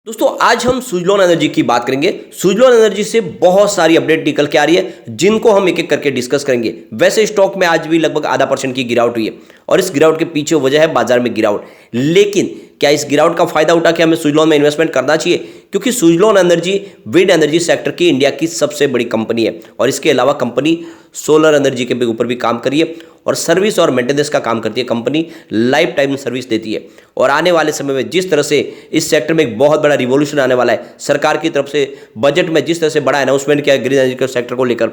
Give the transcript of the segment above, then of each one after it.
दोस्तों आज हम सुजलॉन एनर्जी की बात करेंगे। सुजलॉन एनर्जी से बहुत सारी अपडेट निकल के आ रही है जिनको हम एक एक करके डिस्कस करेंगे। वैसे स्टॉक में आज भी लगभग आधा % की गिरावट हुई है और इस गिरावट के पीछे वजह है बाजार में गिरावट। लेकिन क्या इस गिरावट का फायदा उठा के हमें सुजलॉन में इन्वेस्टमेंट करना चाहिए, क्योंकि Suzlon energy wind energy sector की इंडिया की सबसे बड़ी कंपनी है और इसके अलावा कंपनी सोलर एनर्जी के ऊपर भी काम करी है और सर्विस और मेंटेनेंस का काम करती है। कंपनी लाइफ टाइम सर्विस देती है और आने वाले समय में जिस तरह से इस सेक्टर में एक बहुत बड़ा रिवॉल्यूशन आने वाला है, सरकार की तरफ से बजट में जिस तरह से बड़ा अनाउंसमेंट किया है ग्रीन एनर्जी के सेक्टर को लेकर,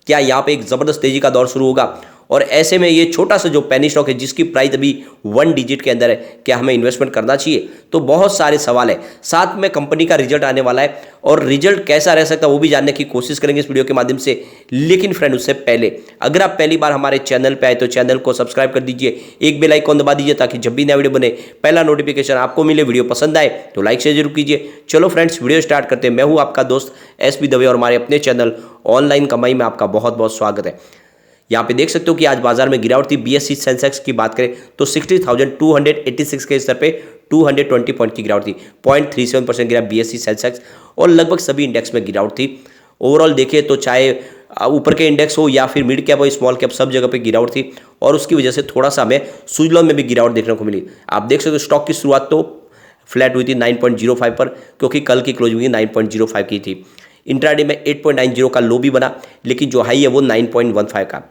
क्या यहाँ पे एक जबरदस्त तेजी का दौर शुरू होगा। और ऐसे में ये छोटा सा जो पेनी स्टॉक है जिसकी प्राइस अभी 1 डिजिट के अंदर है, क्या हमें इन्वेस्टमेंट करना चाहिए? तो बहुत सारे सवाल है। साथ में कंपनी का रिजल्ट आने वाला है और रिजल्ट कैसा रह सकता है वो भी जानने की कोशिश करेंगे इस वीडियो के माध्यम से। लेकिन फ्रेंड उससे पहले अगर आप पहली बार हमारे चैनल पे आए तो चैनल को सब्सक्राइब कर दीजिए, एक बेल आइकॉन दबा दीजिए ताकि जब भी नया वीडियो बने पहला नोटिफिकेशन आपको मिले। वीडियो पसंद आए तो लाइक शेयर जरूर कीजिए। चलो फ्रेंड्स वीडियो स्टार्ट करते हैं। मैं हूँ आपका दोस्त SP दवे और हमारे अपने चैनल ऑनलाइन कमाई में आपका बहुत बहुत स्वागत है। यहाँ पे देख सकते हो कि आज बाजार में गिरावट थी। BSE सेंसेक्स की बात करें तो 60,286 के स्तर पे 220 पॉइंट की गिरावट थी। 0.37% गिरा BSE सेंसेक्स और लगभग सभी इंडेक्स में गिरावट थी। ओवरऑल देखिए तो चाहे ऊपर के इंडेक्स हो या फिर मिड कैप हो स्मॉल कैप, सब जगह पे गिरावट थी और उसकी वजह से थोड़ा सा हमें सुजलॉन में भी गिरावट देखने को मिली। आप देख सकते हो स्टॉक की शुरुआत तो फ्लैट हुई थी 9.05 पर, क्योंकि कल की क्लोजिंग 9.05 की थी। इंट्राडे में 8.90 का लो भी बना, लेकिन जो हाई है वो 9.15 का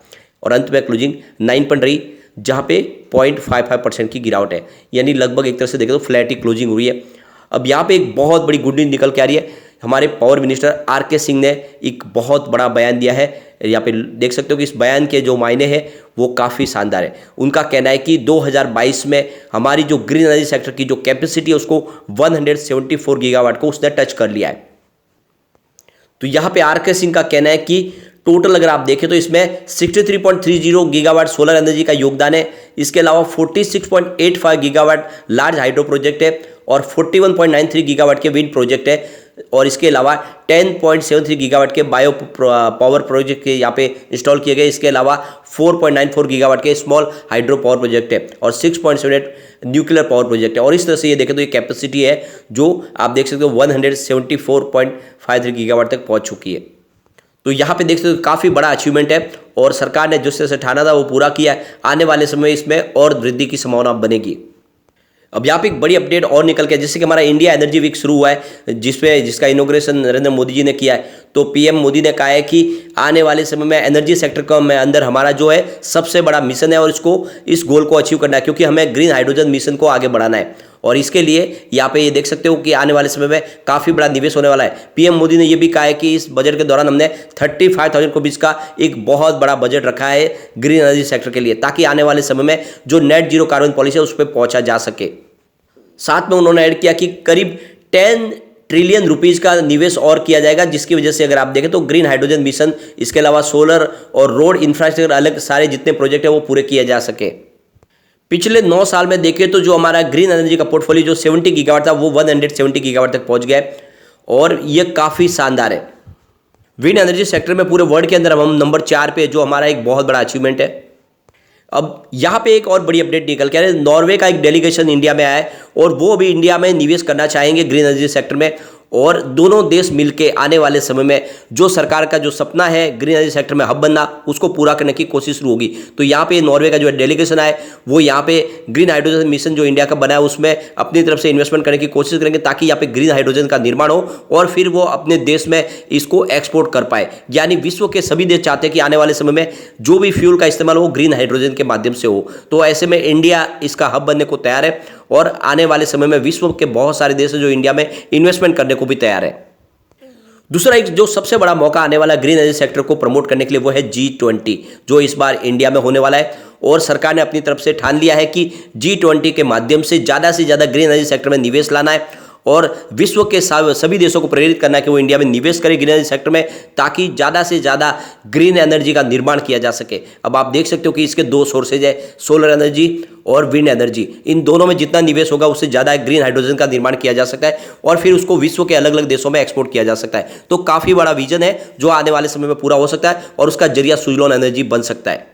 और अंत में क्लोजिंग 9 पर रही, जहाँ पे 0.55% की गिरावट है। यानी लगभग एक तरह से देखें तो फ्लैट ही क्लोजिंग हुई है। अब यहाँ पे एक बहुत बड़ी गुड न्यूज निकल के आ रही है। हमारे पावर मिनिस्टर RK सिंह ने एक बहुत बड़ा बयान दिया है। यहाँ पे देख सकते हो कि इस बयान के जो मायने हैं वो काफ़ी शानदार है। उनका कहना है कि 2022 में हमारी जो ग्रीन एनर्जी सेक्टर की जो कैपेसिटी है उसको 174 गीगावाट को उसने टच कर लिया है। तो यहाँ पे RK सिंह का कहना है कि टोटल अगर आप देखें तो इसमें 63.30 गीगावाट सोलर एनर्जी का योगदान है। इसके अलावा 46.85 गीगावाट लार्ज हाइड्रो प्रोजेक्ट है और 41.93 गीगावाट के विंड प्रोजेक्ट है और इसके अलावा 10.73 गीगावाट के बायो पावर प्रोजेक्ट के यहाँ पे इंस्टॉल किए गए। इसके अलावा 4.94 गीगावाट के स्मॉल हाइड्रो पावर प्रोजेक्ट है और 6.78 न्यूक्लियर पावर प्रोजेक्ट है। और इस तरह से ये देखें तो ये कैपेसिटी है जो आप देख सकते हो 174.53 गीगावाट तक पहुँच चुकी है। तो यहाँ पे देख सकते हो काफ़ी बड़ा अचीवमेंट है और सरकार ने जिस तरह से ठाना था वो पूरा किया है। आने वाले समय में इसमें और वृद्धि की संभावना बनेगी। अब यहाँ पे एक बड़ी अपडेट और निकल के, जैसे कि हमारा इंडिया एनर्जी वीक शुरू हुआ है जिसका इनॉग्रेशन नरेंद्र मोदी जी ने किया है। तो PM मोदी ने कहा है कि आने वाले समय में एनर्जी सेक्टर का में अंदर हमारा जो है सबसे बड़ा मिशन है और इस गोल को अचीव करना है, क्योंकि हमें ग्रीन हाइड्रोजन मिशन को आगे बढ़ाना है। और इसके लिए यहाँ पे ये देख सकते हो कि आने वाले समय में काफ़ी बड़ा निवेश होने वाला है। PM मोदी ने ये भी कहा है कि इस बजट के दौरान हमने 35,000 करोड़ का एक बहुत बड़ा बजट रखा है ग्रीन एनर्जी सेक्टर के लिए, ताकि आने वाले समय में जो नेट जीरो कार्बन पॉलिसी है उस पर पहुँचा जा सके। साथ में उन्होंने ऐड किया कि करीब 10 ट्रिलियन रुपीस का निवेश और किया जाएगा, जिसकी वजह से अगर आप देखें तो ग्रीन हाइड्रोजन मिशन, इसके अलावा सोलर और रोड इंफ्रास्ट्रक्चर अलग सारे जितने प्रोजेक्ट है वो पूरे किए जा सके। पिछले 9 साल में देखें तो जो हमारा ग्रीन एनर्जी का पोर्टफोलियो जो 70 गीगावाट था वो 170 गीगावाट तक पहुंच गया है और ये काफ़ी शानदार है। विंड एनर्जी सेक्टर में पूरे वर्ल्ड के अंदर हम नंबर 4 पे, जो हमारा एक बहुत बड़ा अचीवमेंट है। अब यहाँ पे एक और बड़ी अपडेट निकल के आ रही है। नॉर्वे का एक डेलीगेशन इंडिया में आया है और वो भी इंडिया में निवेश करना चाहेंगे ग्रीन एनर्जी सेक्टर में और दोनों देश मिलके आने वाले समय में जो सरकार का जो सपना है ग्रीन एनर्जी सेक्टर में हब बनना, उसको पूरा करने की कोशिश शुरू होगी। तो यहाँ पे नॉर्वे का जो डेलीगेशन आए वो यहाँ पे ग्रीन हाइड्रोजन मिशन जो इंडिया का बना है उसमें अपनी तरफ से इन्वेस्टमेंट करने की कोशिश करेंगे, ताकि यहाँ पे ग्रीन हाइड्रोजन का निर्माण हो और फिर वो अपने देश में इसको एक्सपोर्ट कर पाए। यानी विश्व के सभी देश चाहते हैं कि आने वाले समय में जो भी फ्यूल का इस्तेमाल हो ग्रीन हाइड्रोजन के माध्यम से हो। तो ऐसे में इंडिया इसका हब बनने को तैयार है और आने वाले समय में विश्व के बहुत सारे देश हैं जो इंडिया में इन्वेस्टमेंट करने को भी तैयार है। दूसरा एक जो सबसे बड़ा मौका आने वाला ग्रीन एनर्जी सेक्टर को प्रमोट करने के लिए वो है G20, जो इस बार इंडिया में होने वाला है और सरकार ने अपनी तरफ से ठान लिया है कि G20 के माध्यम से ज़्यादा ग्रीन एनर्जी सेक्टर में निवेश लाना है और विश्व के सभी देशों को प्रेरित करना है कि वो इंडिया में निवेश करें ग्रीन एनर्जी सेक्टर में, ताकि ज़्यादा से ज़्यादा ग्रीन एनर्जी का निर्माण किया जा सके। अब आप देख सकते हो कि इसके 2 सोर्सेज है, सोलर एनर्जी और विंड एनर्जी। इन दोनों में जितना निवेश होगा उससे ज़्यादा ग्रीन हाइड्रोजन का निर्माण किया जा सकता है और फिर उसको विश्व के अलग अलग देशों में एक्सपोर्ट किया जा सकता है। तो काफ़ी बड़ा विजन है जो आने वाले समय में पूरा हो सकता है और उसका जरिया सुजलॉन एनर्जी बन सकता है।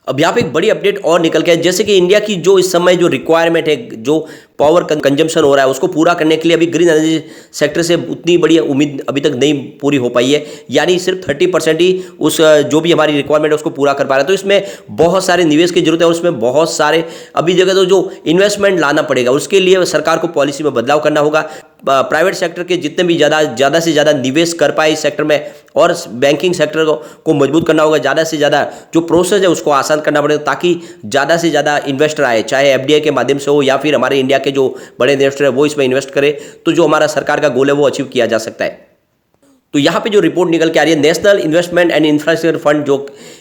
अब यहाँ पे एक बड़ी अपडेट और निकल के है, जैसे कि इंडिया की जो इस समय जो रिक्वायरमेंट है, जो पावर कंजम्पशन हो रहा है, उसको पूरा करने के लिए अभी ग्रीन एनर्जी सेक्टर से उतनी बड़ी उम्मीद अभी तक नहीं पूरी हो पाई है, यानी सिर्फ 30% ही उस जो भी हमारी रिक्वायरमेंट है उसको पूरा कर पा रहा है। तो इसमें बहुत सारे निवेश की जरूरत है और उसमें बहुत सारे अभी जगह तो जो इन्वेस्टमेंट लाना पड़ेगा, उसके लिए सरकार को पॉलिसी में बदलाव करना होगा। प्राइवेट सेक्टर के जितने भी ज़्यादा से ज़्यादा निवेश कर पाए इस सेक्टर में, और बैंकिंग सेक्टर को मजबूत करना होगा। ज़्यादा से ज़्यादा जो प्रोसेस है उसको आसान करना पड़ेगा, ताकि ज़्यादा से ज़्यादा इन्वेस्टर आए, चाहे एफडीआई के माध्यम से हो या फिर हमारे इंडिया के जो बड़े इन्वेस्टर है वो इसमें इन्वेस्ट करे, तो जो हमारा सरकार का गोल है वो अचीव किया जा सकता है। तो यहाँ पे जो रिपोर्ट निकल के आ रही है, national investment and infrastructure fund जो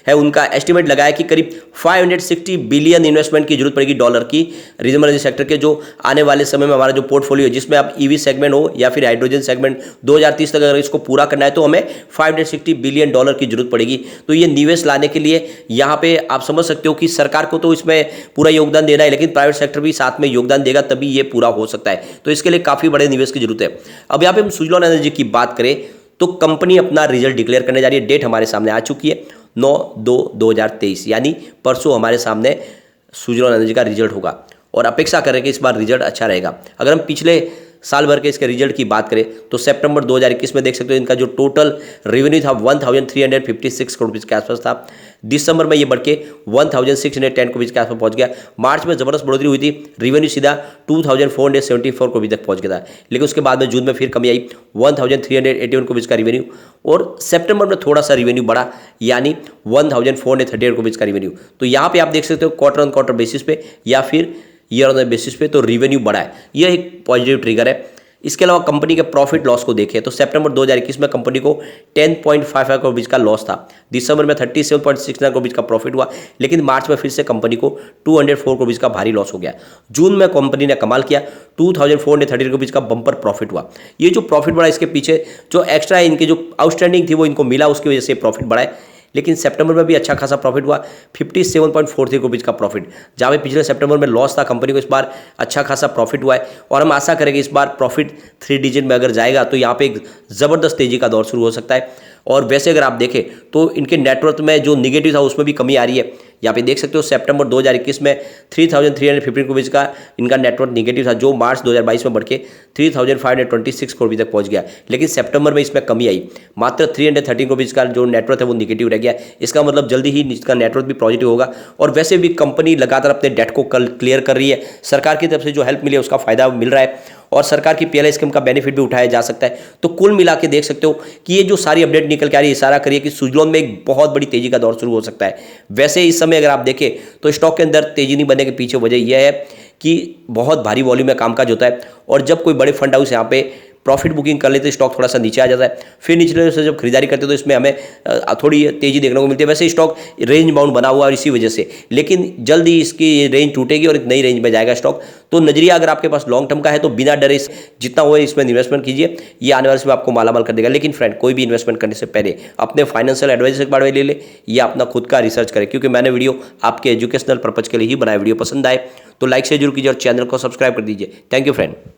है उनका एस्टिमेट लगाया कि करीब 560 बिलियन इन्वेस्टमेंट की जरूरत पड़ेगी डॉलर की रिन्यूएबल एनर्जी सेक्टर के, जो आने वाले समय में हमारा जो पोर्टफोलियो है, जिसमें आप ईवी सेगमेंट हो या फिर हाइड्रोजन सेगमेंट, 2030 तक अगर इसको पूरा करना है तो हमें 560 बिलियन डॉलर की जरूरत पड़ेगी। तो ये निवेश लाने के लिए यहाँ पे आप समझ सकते हो कि सरकार को तो इसमें पूरा योगदान देना है, लेकिन प्राइवेट सेक्टर भी साथ में योगदान देगा तभी ये पूरा हो सकता है। तो इसके लिए काफ़ी बड़े निवेश की जरूरत है। अब यहाँ पे हम सुजलॉन एनर्जी की बात करें तो कंपनी अपना रिजल्ट डिक्लेयर करने जा रही है। डेट हमारे सामने आ चुकी है 9/2/2023, यानी परसों हमारे सामने सुजलॉन एनर्जी का रिजल्ट होगा और अपेक्षा करें कि इस बार रिजल्ट अच्छा रहेगा। अगर हम पिछले साल भर के इसके रिजल्ट की बात करें तो सितंबर 2021 में देख सकते हो इनका जो टोटल रेवेन्यू था 1356 करोड़ रुपये के आसपास था। दिसंबर में ये बढ़ के 1610 करोड़ के आसपास पहुंच गया। मार्च में जबरदस्त बढ़ोतरी हुई थी, रेवेन्यू सीधा 2474 करोड़ तक पहुंच गया था, लेकिन उसके बाद में जून में फिर कमी आई 1381 करोड़ का रेवेन्यू, और सितंबर में थोड़ा सा रेवेन्यू बढ़ा, यानी 1438 करोड़ का रेवेन्यू। तो यहाँ पे आप देख सकते हो क्वार्टर ऑन क्वार्टर बेसिस पे या फिर ईयर ऑन बेसिस पे तो रेवेन्यू बढ़ा है, यह एक पॉजिटिव ट्रिगर है। इसके अलावा कंपनी के प्रॉफिट लॉस को देखें तो सितंबर 2021 में कंपनी को 10.55 करोड़ का लॉस था। दिसंबर में 37.69 करोड़ का प्रॉफिट हुआ, लेकिन मार्च में फिर से कंपनी को 204 करोड़ का भारी लॉस हो गया। जून में कंपनी ने कमाल किया, 2430 करोड़ का बम्पर प्रॉफिट हुआ। ये जो प्रॉफिट बढ़ा इसके पीछे जो एक्स्ट्रा इनके जो आउटस्टैंडिंग थी वो इनको मिला, उसकी वजह से प्रॉफिट बढ़ा है। लेकिन सितंबर में भी अच्छा खासा प्रॉफिट हुआ, 57.43 करोड़ का प्रॉफिट, जहाँ पे पिछले सितंबर में लॉस था कंपनी को, इस बार अच्छा खासा प्रॉफिट हुआ है और हम आशा करेंगे इस बार प्रॉफिट 3 डिजिट में अगर जाएगा तो यहाँ पे एक ज़बरदस्त तेजी का दौर शुरू हो सकता है। और वैसे अगर आप देखें तो इनके नेटवर्थ में जो निगेटिव था उसमें भी कमी आ रही है। यहाँ पे देख सकते हो सितंबर 2021 में 3315 करोड़ का इनका नेटवर्थ निगेटिव था, जो मार्च 2022 में बढ़ के 3526 करोड़ तक पहुंच गया, लेकिन सितंबर में इसमें कमी आई, मात्र 313 करोड़ का जो नेटवर्थ है वो निगेटिव रह गया। इसका मतलब जल्दी ही इसका नेटवर्थ भी पॉजिटिव होगा। और वैसे भी कंपनी लगातार अपने डेट को क्लियर कर रही है, सरकार की तरफ से जो हेल्प मिली है उसका फायदा मिल रहा है और सरकार की पीएलआई स्कीम का बेनिफिट भी उठाया जा सकता है। तो कुल मिला के देख सकते हो कि ये जो सारी अपडेट निकल के आ रही है, इशारा करिए कि सुजलॉन में एक बहुत बड़ी तेजी का दौर शुरू हो सकता है। वैसे इस समय अगर आप देखें तो स्टॉक के अंदर तेजी नहीं बनने के पीछे वजह यह है कि बहुत भारी वॉल्यूम में कामकाज होता है, और जब कोई बड़े फंड हाउस यहाँ पे प्रॉफिट बुकिंग कर लेते स्टॉक थोड़ा सा नीचे आ जाता है, फिर निचले से जब खरीदारी करते तो इसमें हमें थोड़ी तेजी देखने को मिलती है। वैसे स्टॉक रेंज बाउंड बना हुआ है इसी वजह से, लेकिन जल्दी इसकी रेंज टूटेगी और एक नई रेंज में जाएगा स्टॉक। तो नजरिया अगर आपके पास लॉन्ग टर्म का है तो बिना डरे जितना हो इसमें इन्वेस्टमेंट कीजिए, ये आने वाले समय आपको मालामाल कर देगा। लेकिन फ्रेंड, कोई भी इन्वेस्टमेंट करने से पहले अपने फाइनेंशियल एडवाइजर के बारे में ले ले या अपना खुद का रिसर्च करें, क्योंकि मैंने वीडियो आपके एजुकेशनल पर्पज के लिए ही बनाया। वीडियो पसंद आए तो लाइक से जरूर कीजिए और चैनल को सब्सक्राइब कर दीजिए। Thank you friend.